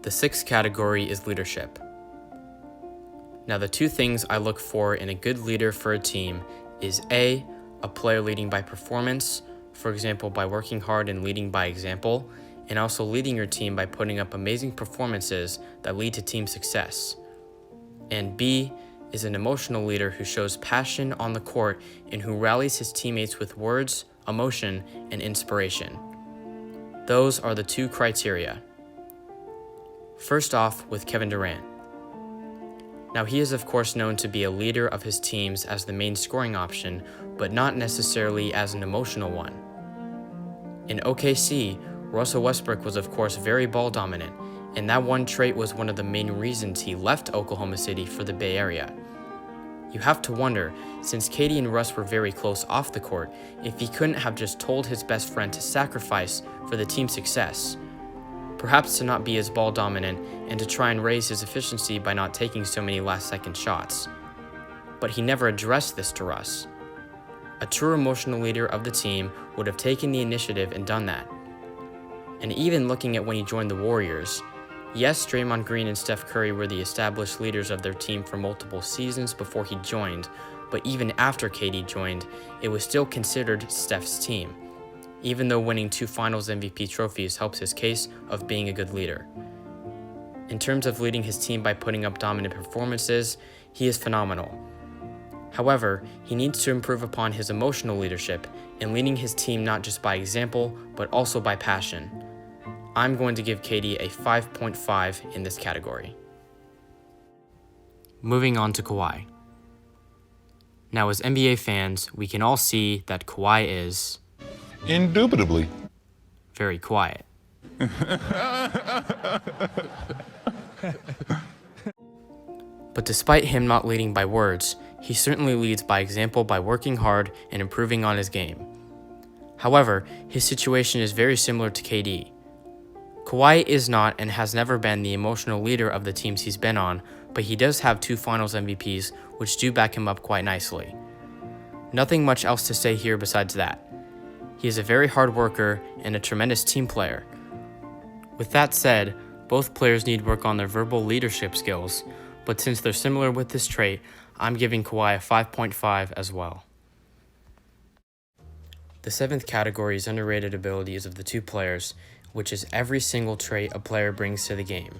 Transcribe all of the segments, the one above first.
The sixth category is leadership. Now, the two things I look for in a good leader for a team is A, a player leading by performance, for example, by working hard and leading by example, and also leading your team by putting up amazing performances that lead to team success. And B is an emotional leader who shows passion on the court and who rallies his teammates with words, emotion, and inspiration. Those are the two criteria. First off, with Kevin Durant. Now, he is of course known to be a leader of his teams as the main scoring option, but not necessarily as an emotional one. In OKC, Russell Westbrook was of course very ball dominant, and that one trait was one of the main reasons he left Oklahoma City for the Bay Area. You have to wonder, since KD and Russ were very close off the court, if he couldn't have just told his best friend to sacrifice for the team's success. Perhaps to not be as ball dominant and to try and raise his efficiency by not taking so many last-second shots. But he never addressed this to Russ. A true emotional leader of the team would have taken the initiative and done that. And even looking at when he joined the Warriors, yes, Draymond Green and Steph Curry were the established leaders of their team for multiple seasons before he joined, but even after KD joined, it was still considered Steph's team, even though winning 2 Finals MVP trophies helps his case of being a good leader. In terms of leading his team by putting up dominant performances, he is phenomenal. However, he needs to improve upon his emotional leadership and leading his team not just by example, but also by passion. I'm going to give KD a 5.5 in this category. Moving on to Kawhi. Now, as NBA fans, we can all see that Kawhi is indubitably very quiet. But despite him not leading by words, he certainly leads by example by working hard and improving on his game. However, his situation is very similar to KD. Kawhi is not and has never been the emotional leader of the teams he's been on, but he does have 2 Finals MVPs, which do back him up quite nicely. Nothing much else to say here besides that. He is a very hard worker and a tremendous team player. With that said, both players need work on their verbal leadership skills, but since they're similar with this trait, I'm giving Kawhi a 5.5 as well. The 7th category is underrated abilities of the two players, which is every single trait a player brings to the game.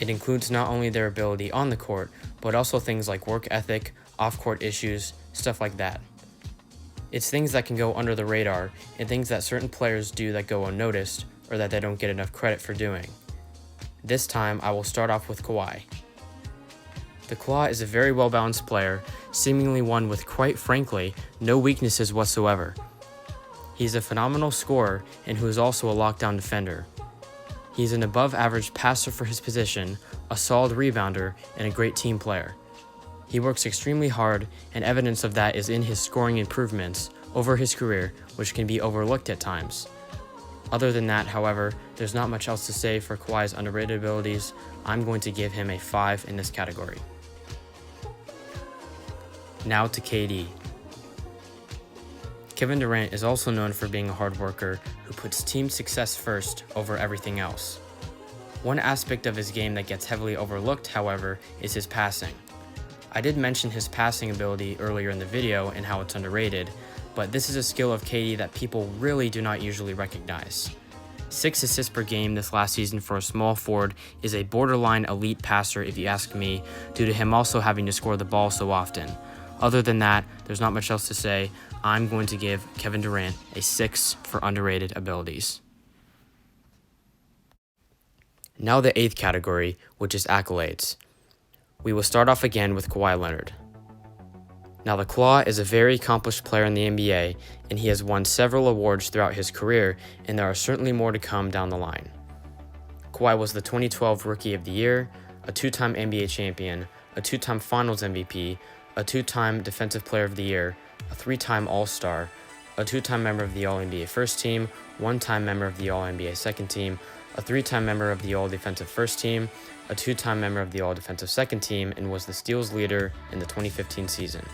It includes not only their ability on the court, but also things like work ethic, off-court issues, stuff like that. It's things that can go under the radar and things that certain players do that go unnoticed or that they don't get enough credit for doing. This time, I will start off with Kawhi. The Claw is a very well-balanced player, seemingly one with, quite frankly, no weaknesses whatsoever. He's a phenomenal scorer and who is also a lockdown defender. He's an above-average passer for his position, a solid rebounder, and a great team player. He works extremely hard, and evidence of that is in his scoring improvements over his career, which can be overlooked at times. Other than that, however, there's not much else to say for Kawhi's underrated abilities. I'm going to give him a 5 in this category. Now to KD. Kevin Durant is also known for being a hard worker who puts team success first over everything else. One aspect of his game that gets heavily overlooked, however, is his passing. I did mention his passing ability earlier in the video and how it's underrated, but this is a skill of KD that people really do not usually recognize. 6 assists per game this last season for a small forward is a borderline elite passer if you ask me, due to him also having to score the ball so often. Other than that, there's not much else to say. I'm going to give Kevin Durant a 6 for underrated abilities. Now the 8th category, which is accolades. We will start off again with Kawhi Leonard. Now the Claw is a very accomplished player in the NBA, and he has won several awards throughout his career, and there are certainly more to come down the line. Kawhi was the 2012 Rookie of the Year, a 2-time NBA champion, a 2-time Finals MVP, a 2-time Defensive Player of the Year, a 3-time All-Star, a 2-time member of the All-NBA First Team, 1-time member of the All-NBA Second Team, a 3-time member of the All-Defensive First Team, a 2-time member of the All-Defensive Second Team, and was the steals leader in the 2015 season.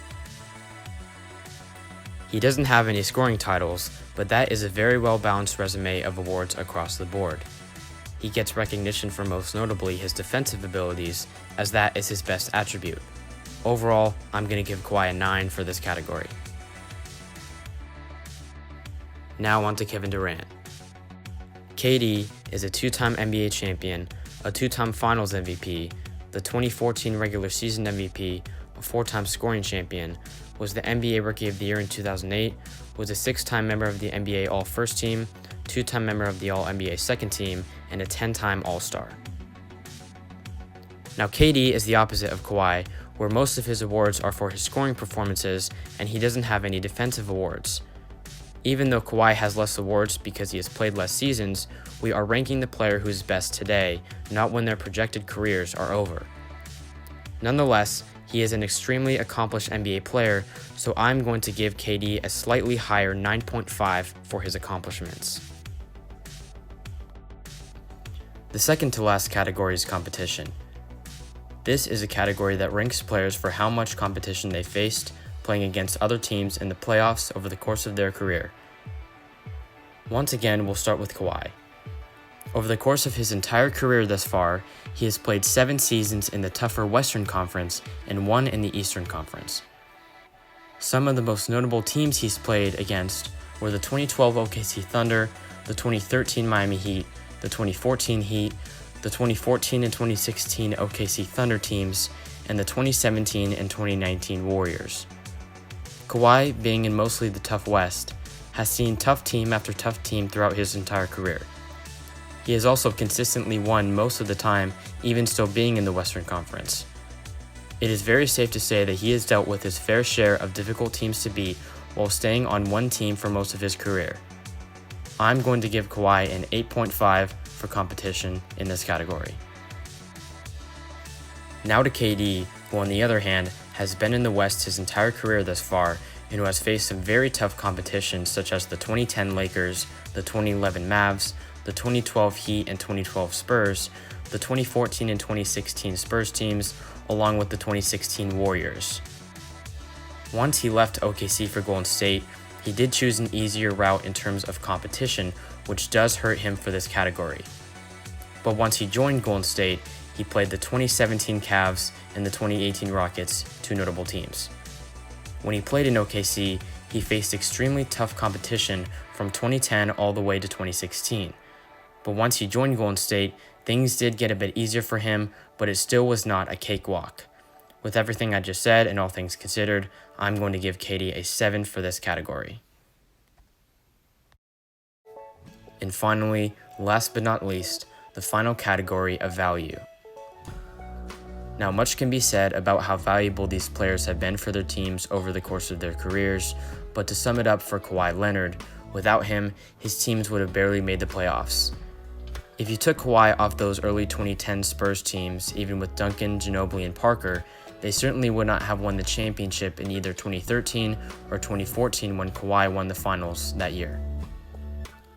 He doesn't have any scoring titles, but that is a very well-balanced resume of awards across the board. he gets recognition for most notably his defensive abilities, as that is his best attribute. Overall, I'm going to give Kawhi a 9 for this category. Now on to Kevin Durant. KD is a 2-time NBA champion, a 2-time Finals MVP, the 2014 regular season MVP, a 4-time scoring champion, was the NBA Rookie of the Year in 2008, was a 6-time member of the NBA All-First Team, 2-time member of the All-NBA Second Team, and a 10-time All-Star. Now KD is the opposite of Kawhi, where most of his awards are for his scoring performances and he doesn't have any defensive awards. Even though Kawhi has less awards because he has played less seasons, we are ranking the player who is best today, not when their projected careers are over. Nonetheless, he is an extremely accomplished NBA player, so I'm going to give KD a slightly higher 9.5 for his accomplishments. The second to last category is competition. This is a category that ranks players for how much competition they faced playing against other teams in the playoffs over the course of their career. Once again, we'll start with Kawhi. Over the course of his entire career thus far, he has played 7 seasons in the tougher Western Conference and 1 in the Eastern Conference. Some of the most notable teams he's played against were the 2012 OKC Thunder, the 2013 Miami Heat, the 2014 Heat, the 2014 and 2016 OKC Thunder teams, and the 2017 and 2019 Warriors. Kawhi, being in mostly the tough West, has seen tough team after tough team throughout his entire career. He has also consistently won most of the time, even still being in the Western Conference. It is very safe to say that he has dealt with his fair share of difficult teams to beat while staying on one team for most of his career. I'm going to give Kawhi an 8.5 for competition in this category. Now to KD, who on the other hand has been in the West his entire career thus far and who has faced some very tough competition such as the 2010 Lakers, the 2011 Mavs, the 2012 Heat and 2012 Spurs, the 2014 and 2016 Spurs teams, along with the 2016 Warriors. Once he left OKC for Golden State, he did choose an easier route in terms of competition, which does hurt him for this category. But once he joined Golden State, he played the 2017 Cavs and the 2018 Rockets, 2 notable teams. When he played in OKC, he faced extremely tough competition from 2010 all the way to 2016. But once he joined Golden State, things did get a bit easier for him, but it still was not a cakewalk. With everything I just said and all things considered, I'm going to give KD a 7 for this category. And finally, last but not least, the final category of value. Now, much can be said about how valuable these players have been for their teams over the course of their careers, but to sum it up for Kawhi Leonard, without him, his teams would have barely made the playoffs. If you took Kawhi off those early 2010 Spurs teams, even with Duncan, Ginobili, and Parker, they certainly would not have won the championship in either 2013 or 2014 when Kawhi won the finals that year.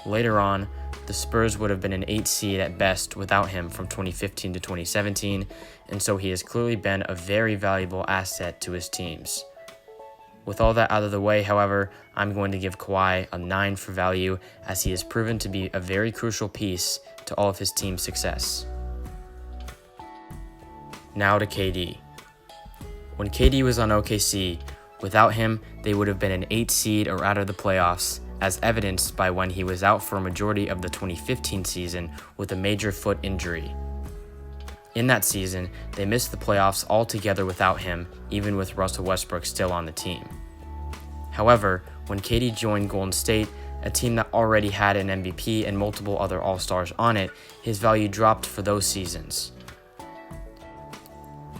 Later on, the Spurs would have been an 8 seed at best without him from 2015 to 2017, and so he has clearly been a very valuable asset to his teams. With all that out of the way, however, I'm going to give Kawhi a 9 for value, as he has proven to be a very crucial piece to all of his team's success. Now to KD. When KD was on OKC, without him, they would have been an 8 seed or out of the playoffs, as evidenced by when he was out for a majority of the 2015 season with a major foot injury. In that season, they missed the playoffs altogether without him, even with Russell Westbrook still on the team. However, when KD joined Golden State, a team that already had an MVP and multiple other All-Stars on it, his value dropped for those seasons.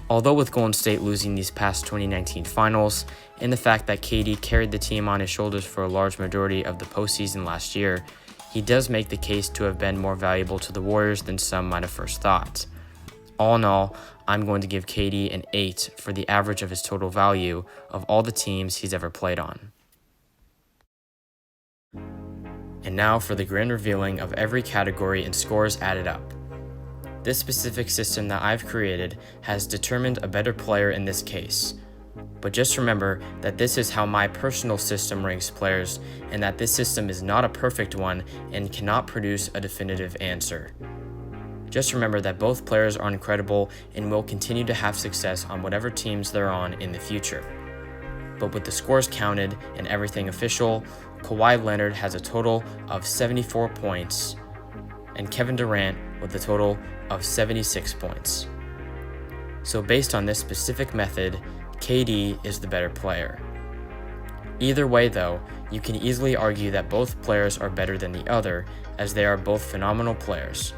Although with Golden State losing these past 2019 finals, and the fact that KD carried the team on his shoulders for a large majority of the postseason last year, he does make the case to have been more valuable to the Warriors than some might have first thought. All in all, I'm going to give KD an 8 for the average of his total value of all the teams he's ever played on. And now for the grand revealing of every category and scores added up. This specific system that I've created has determined a better player in this case. But just remember that this is how my personal system ranks players, and that this system is not a perfect one and cannot produce a definitive answer. Just remember that both players are incredible and will continue to have success on whatever teams they're on in the future. But with the scores counted and everything official, Kawhi Leonard has a total of 74 points and Kevin Durant with a total of 76 points. So based on this specific method, KD is the better player. Either way though, you can easily argue that both players are better than the other, as they are both phenomenal players.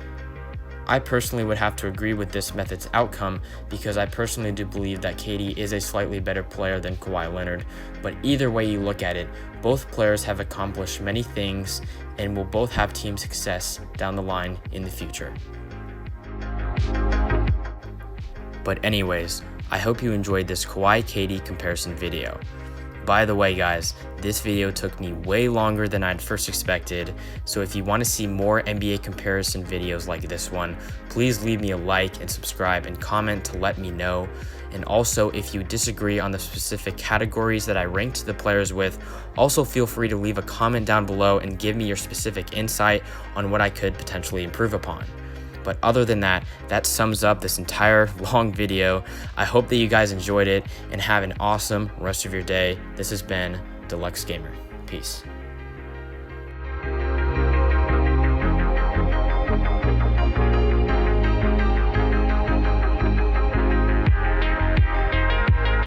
I personally would have to agree with this method's outcome because I personally do believe that KD is a slightly better player than Kawhi Leonard, but either way you look at it, both players have accomplished many things and will both have team success down the line in the future. But anyways, I hope you enjoyed this Kawhi KD comparison video. By the way guys, this video took me way longer than I'd first expected, so if you want to see more NBA comparison videos like this one, please leave me a like and subscribe and comment to let me know. And also, if you disagree on the specific categories that I ranked the players with, also feel free to leave a comment down below and give me your specific insight on what I could potentially improve upon. But other than that, that sums up this entire long video. I hope that you guys enjoyed it and have an awesome rest of your day. This has been Deluxe Gamer. Peace.